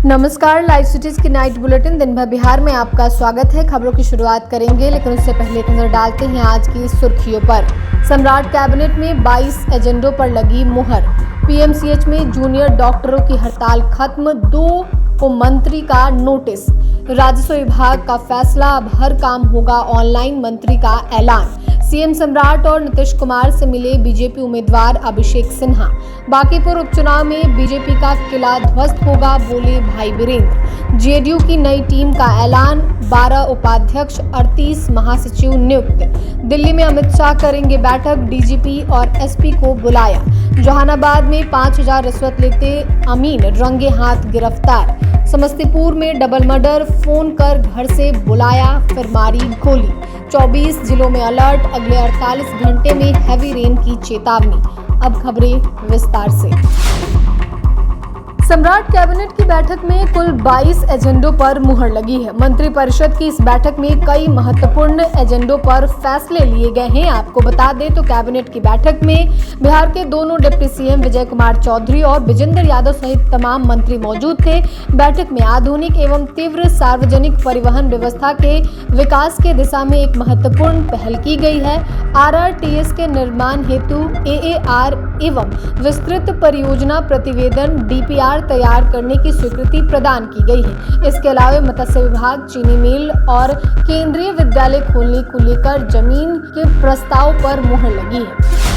नमस्कार, live cities की night bulletin दिन भर बिहार में आपका स्वागत है। खबरों की शुरुआत करेंगे, लेकिन उससे पहले एक नजर डालते हैं आज की सुर्खियों पर। सम्राट कैबिनेट में 22 एजेंडों पर लगी मुहर। पीएमसीएच में जूनियर डॉक्टरों की हड़ताल खत्म, 2 को मंत्री का नोटिस। राजस्व विभाग का फैसला, अब हर काम होगा ऑनलाइन, मंत्री का ऐलान। सीएम सम्राट और नीतीश कुमार से मिले बीजेपी उम्मीदवार अभिषेक सिन्हा। बांकीपुर उपचुनाव में बीजेपी का किला ध्वस्त होगा, बोले भाई वीरेंद्र। जेडीयू की नई टीम का ऐलान, 12 उपाध्यक्ष, 38 महासचिव नियुक्त। दिल्ली में अमित शाह करेंगे बैठक, डीजीपी और एसपी को बुलाया। जहानाबाद में 5000 रिश्वत लेते अमीन रंगे हाथ गिरफ्तार। समस्तीपुर में डबल मर्डर, फोन कर घर से बुलाया फिर मारी गोली। 24 जिलों में अलर्ट, अगले 48 घंटे में हैवी रेन की चेतावनी। अब खबरें विस्तार से। सम्राट कैबिनेट की बैठक में कुल 22 एजेंडों पर मुहर लगी है। मंत्रिपरिषद की इस बैठक में कई महत्वपूर्ण एजेंडों पर फैसले लिए गए हैं। आपको बता दें तो कैबिनेट की बैठक में बिहार के दोनों डिप्टी सीएम विजय कुमार चौधरी और विजेंद्र यादव सहित तमाम मंत्री मौजूद थे। बैठक में आधुनिक एवं तीव्र सार्वजनिक परिवहन व्यवस्था के विकास के दिशा में एक महत्वपूर्ण पहल की गई है। आरआरटीएस के निर्माण हेतु एएआर एवं विस्तृत परियोजना प्रतिवेदन डीपीआर तैयार करने की स्वीकृति प्रदान की गई है। इसके अलावा मत्स्य विभाग, चीनी मिल और केंद्रीय विद्यालय खोलने को लेकर जमीन के प्रस्ताव पर मुहर लगी है।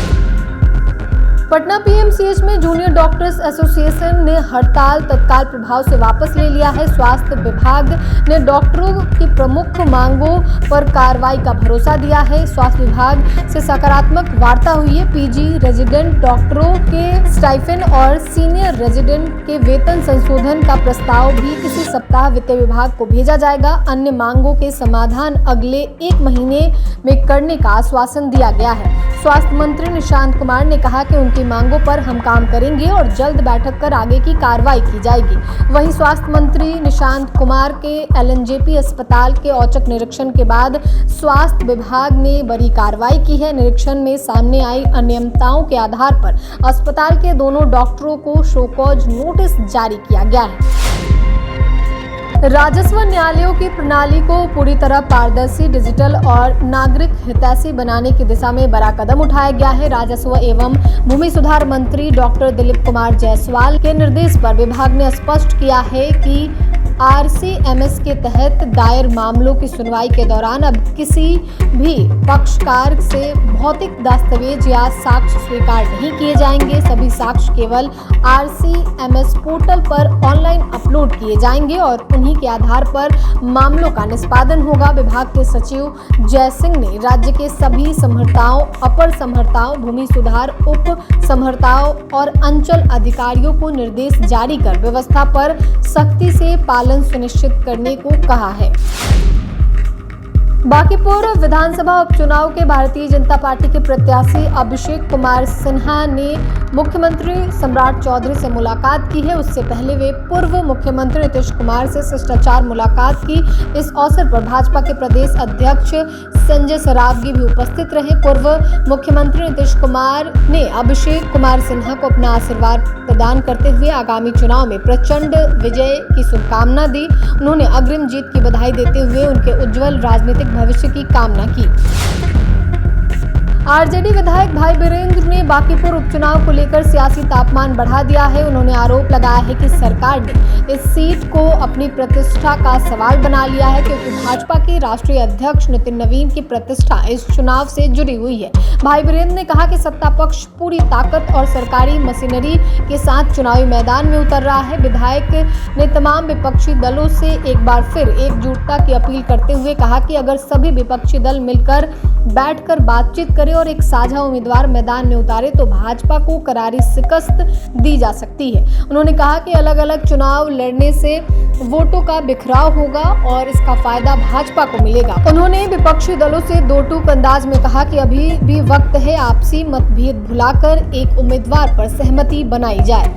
पटना पीएमसीएच में जूनियर डॉक्टर्स एसोसिएशन ने हड़ताल तत्काल प्रभाव से वापस ले लिया है। स्वास्थ्य विभाग ने डॉक्टरों की प्रमुख मांगों पर कार्रवाई का भरोसा दिया है। स्वास्थ्य विभाग से सकारात्मक वार्ता हुई है। पीजी रेजिडेंट डॉक्टरों के स्टाइफेंड और सीनियर रेजिडेंट के वेतन संशोधन का प्रस्ताव भी इसी सप्ताह वित्त विभाग को भेजा जाएगा। अन्य मांगों के समाधान अगले 1 महीने में करने का आश्वासन दिया गया है। स्वास्थ्य मंत्री निशांत कुमार ने कहा कि उनकी मांगों पर हम काम करेंगे और जल्द बैठक कर आगे की कार्रवाई की जाएगी। वहीं स्वास्थ्य मंत्री निशांत कुमार के एलएनजेपी अस्पताल के औचक निरीक्षण के बाद स्वास्थ्य विभाग ने बड़ी कार्रवाई की है। निरीक्षण में सामने आई अनियमितताओं के आधार पर अस्पताल के दोनों डॉक्टरों को शो कॉज नोटिस जारी किया गया है। राजस्व न्यायालयों की प्रणाली को पूरी तरह पारदर्शी, डिजिटल और नागरिक हितैषी बनाने की दिशा में बड़ा कदम उठाया गया है। राजस्व एवं भूमि सुधार मंत्री डॉक्टर दिलीप कुमार जायसवाल के निर्देश पर विभाग ने स्पष्ट किया है कि आरसीएमएस के तहत दायर मामलों की सुनवाई के दौरान अब किसी भी पक्षकार से भौतिक दस्तावेज या साक्ष्य स्वीकार नहीं किए जाएंगे। सभी साक्ष्य केवल आरसीएमएस पोर्टल पर ऑनलाइन अपलोड किए जाएंगे और उन्हीं के आधार पर मामलों का निष्पादन होगा। विभाग के सचिव जय सिंह ने राज्य के सभी समहर्ताओं, अपर समहर्ताओं, भूमि सुधार उप समहर्ताओं और अंचल अधिकारियों को निर्देश जारी कर व्यवस्था पर सख्ती से पालन सुनिश्चित करने को कहा है। बांकीपुर विधानसभा उपचुनाव के भारतीय जनता पार्टी के प्रत्याशी अभिषेक कुमार सिन्हा ने मुख्यमंत्री सम्राट चौधरी से मुलाकात की है। उससे पहले वे पूर्व मुख्यमंत्री नीतीश कुमार से शिष्टाचार मुलाकात की। इस अवसर पर भाजपा के प्रदेश अध्यक्ष संजय सरावगी भी उपस्थित रहे। पूर्व मुख्यमंत्री नीतीश कुमार ने अभिषेक कुमार सिन्हा को अपना आशीर्वाद प्रदान करते हुए आगामी चुनाव में प्रचंड विजय की शुभकामना दी। उन्होंने अग्रिम जीत की बधाई देते हुए उनके उज्जवल राजनीतिक भविष्य की कामना की। आरजेडी विधायक भाई वीरेंद्र ने बांकीपुर उपचुनाव को लेकर सियासी तापमान बढ़ा दिया है। उन्होंने आरोप लगाया है कि सरकार ने इस सीट को अपनी प्रतिष्ठा का सवाल बना लिया है, क्योंकि भाजपा के राष्ट्रीय अध्यक्ष नितिन नवीन की प्रतिष्ठा इस चुनाव से जुड़ी हुई है। भाई वीरेंद्र ने कहा कि सत्ता पक्ष पूरी ताकत और सरकारी मशीनरी के साथ चुनावी मैदान में उतर रहा है। विधायक ने तमाम विपक्षी दलों से एक बार फिर एकजुटता की अपील करते हुए कहा कि अगर सभी विपक्षी दल मिलकर बैठकर बातचीत करें और एक साझा उम्मीदवार मैदान में उतारे तो भाजपा को करारी शिकस्त दी जा सकती है। उन्होंने कहा कि अलग अलग चुनाव लड़ने से वोटों का बिखराव होगा और इसका फायदा भाजपा को मिलेगा। उन्होंने विपक्षी दलों से दो टूक अंदाज में कहा कि अभी भी वक्त है, आपसी मतभेद भुलाकर एक उम्मीदवार पर सहमति बनाई जाए।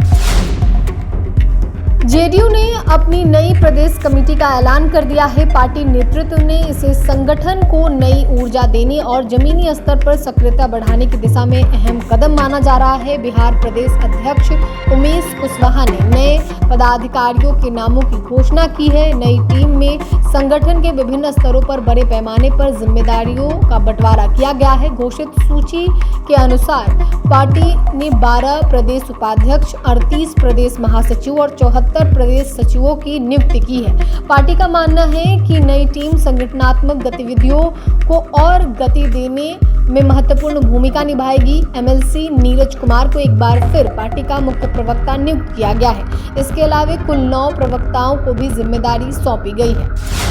जेडीयू ने अपनी नई प्रदेश कमेटी का ऐलान कर दिया है। पार्टी नेतृत्व ने इसे संगठन को नई ऊर्जा देने और जमीनी स्तर पर सक्रियता बढ़ाने की दिशा में अहम कदम माना जा रहा है। बिहार प्रदेश अध्यक्ष उमेश कुशवाहा ने नए पदाधिकारियों के नामों की घोषणा की है। नई टीम में संगठन के विभिन्न स्तरों पर बड़े पैमाने पर जिम्मेदारियों का बंटवारा किया गया है। घोषित सूची के अनुसार पार्टी ने 12 प्रदेश उपाध्यक्ष, 38 प्रदेश महासचिव और 74 प्रदेश सचिवों की नियुक्ति की है। पार्टी का मानना है कि नई टीम संगठनात्मक गतिविधियों को और गति देने में महत्वपूर्ण भूमिका निभाएगी। एमएलसी नीरज कुमार को एक बार फिर पार्टी का मुख्य प्रवक्ता नियुक्त किया गया है। इसके अलावा कुल 9 प्रवक्ताओं को भी जिम्मेदारी सौंपी गई है।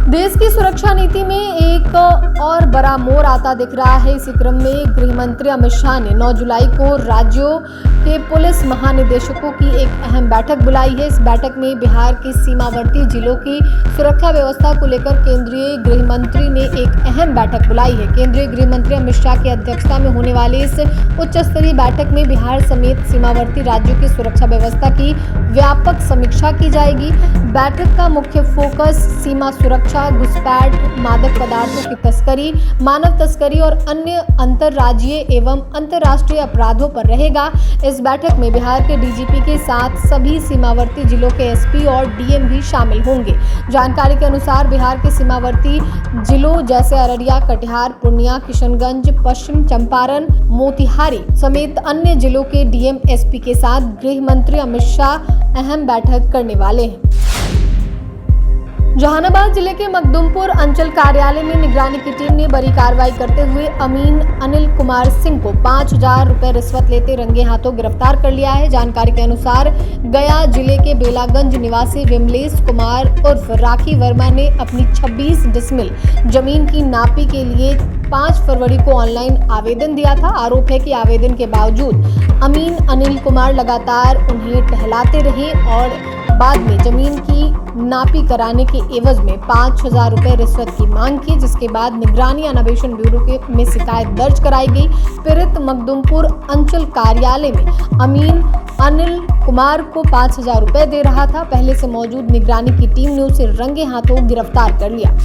देश की सुरक्षा नीति में एक और बड़ा मोड़ आता दिख रहा है। इसी क्रम में गृह मंत्री अमित शाह ने 9 जुलाई को राज्यों के पुलिस महानिदेशकों की एक अहम बैठक बुलाई है। इस बैठक में बिहार के सीमावर्ती जिलों की सुरक्षा व्यवस्था को लेकर केंद्रीय गृह मंत्री ने एक अहम बैठक बुलाई है। केंद्रीय गृह मंत्री अमित शाह की अध्यक्षता में होने वाली इस उच्च स्तरीय बैठक में बिहार समेत सीमावर्ती राज्यों की सुरक्षा व्यवस्था की व्यापक समीक्षा की जाएगी। बैठक का मुख्य फोकस सीमा सुरक्षा, घुसपैठ, मादक पदार्थों की तस्करी, मानव तस्करी और अन्य अंतर्राज्यीय एवं अंतर्राष्ट्रीय अपराधों पर रहेगा। इस बैठक में बिहार के डीजीपी के साथ सभी सीमावर्ती जिलों के एसपी और डीएम भी शामिल होंगे। जानकारी के अनुसार बिहार के सीमावर्ती जिलों जैसे अररिया, कटिहार, पूर्णिया, किशनगंज, पश्चिम चंपारण, मोतिहारी समेत अन्य जिलों के डीएम, एसपी के साथ गृह मंत्री अमित शाह अहम बैठक करने वाले हैं। जहानाबाद जिले के मखदुमपुर अंचल कार्यालय में निगरानी की टीम ने बड़ी कार्रवाई करते हुए अमीन अनिल कुमार सिंह को 5000 रुपए रिश्वत लेते रंगे हाथों गिरफ्तार कर लिया है। जानकारी के अनुसार गया जिले के बेलागंज निवासी विमलेश कुमार उर्फ राखी वर्मा ने अपनी 26 डिसमिल जमीन की नापी के लिए 5 फरवरी को ऑनलाइन आवेदन दिया था। आरोप है कि आवेदन के बावजूद अमीन अनिल कुमार लगातार उन्हें टहलाते रहे और बाद में जमीन की नापी कराने के एवज में 5000 रुपए रिश्वत की मांग की, जिसके बाद निगरानी अन्वेषण ब्यूरो में शिकायत दर्ज कराई गई। पीड़ित मखदुमपुर अंचल कार्यालय में अमीन अनिल कुमार को 5000 रुपए दे रहा था। पहले से मौजूद निगरानी की टीम ने उसे रंगे हाथों गिरफ्तार कर लिया।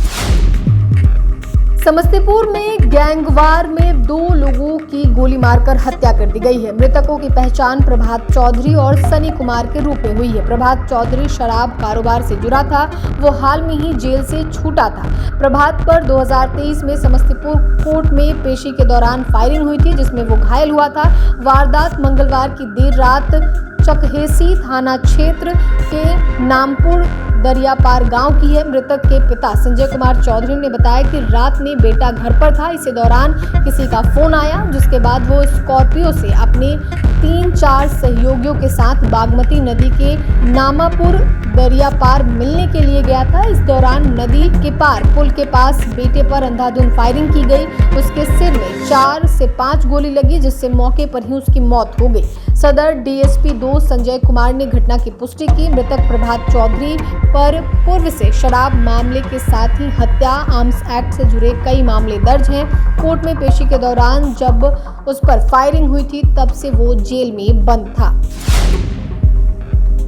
समस्तीपुर में गैंगवार में 2 लोगों की गोली मारकर हत्या कर दी गई है। मृतकों की पहचान प्रभात चौधरी और सनी कुमार के रूप में हुई है। प्रभात चौधरी शराब कारोबार से जुड़ा था। वो हाल में ही जेल से छूटा था। प्रभात पर 2023 में समस्तीपुर कोर्ट में पेशी के दौरान फायरिंग हुई थी, जिसमें वो घायल हुआ था। वारदात मंगलवार की देर रात चकहेसी थाना क्षेत्र के नामपुर दरियापार गांव की है। मृतक के पिता संजय कुमार चौधरी ने बताया कि रात में बेटा घर पर था। इसी दौरान किसी का फोन आया, जिसके बाद वो स्कॉर्पियो से अपने 3-4 सहयोगियों के साथ बागमती नदी के नामापुर दरियापार मिलने के लिए गया था। इस दौरान नदी के पार पुल के पास बेटे पर अंधाधुंध फायरिंग की गई। उसके सिर में 4 से 5 गोली लगी, जिससे मौके पर ही उसकी मौत हो गई। सदर डीएसपी 2 संजय कुमार ने घटना की पुष्टि की। मृतक प्रभात चौधरी पर पूर्व से शराब मामले के साथ ही हत्या, आर्म्स एक्ट से जुड़े कई मामले दर्ज हैं। कोर्ट में पेशी के दौरान जब उस पर फायरिंग हुई थी, तब से वो जेल में बंद था।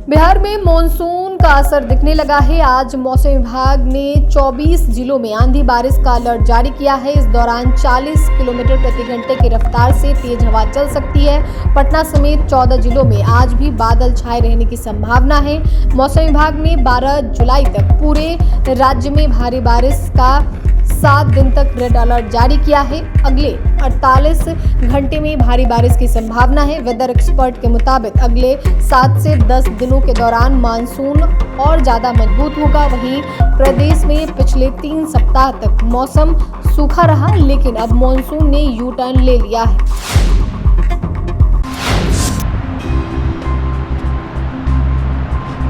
बिहार में मानसून का असर दिखने लगा है। आज मौसम विभाग ने 24 जिलों में आंधी बारिश का अलर्ट जारी किया है। इस दौरान 40 किलोमीटर प्रति घंटे की रफ्तार से तेज हवा चल सकती है। पटना समेत 14 जिलों में आज भी बादल छाए रहने की संभावना है। मौसम विभाग ने 12 जुलाई तक पूरे राज्य में भारी बारिश का 7 दिन तक रेड अलर्ट जारी किया है। अगले 48 घंटे में भारी बारिश की संभावना है। वेदर एक्सपर्ट के मुताबिक अगले 7 से 10 दिनों के दौरान मानसून और ज्यादा मजबूत होगा। वहीं प्रदेश में पिछले 3 सप्ताह तक मौसम सूखा रहा, लेकिन अब मानसून ने यू टर्न ले लिया है।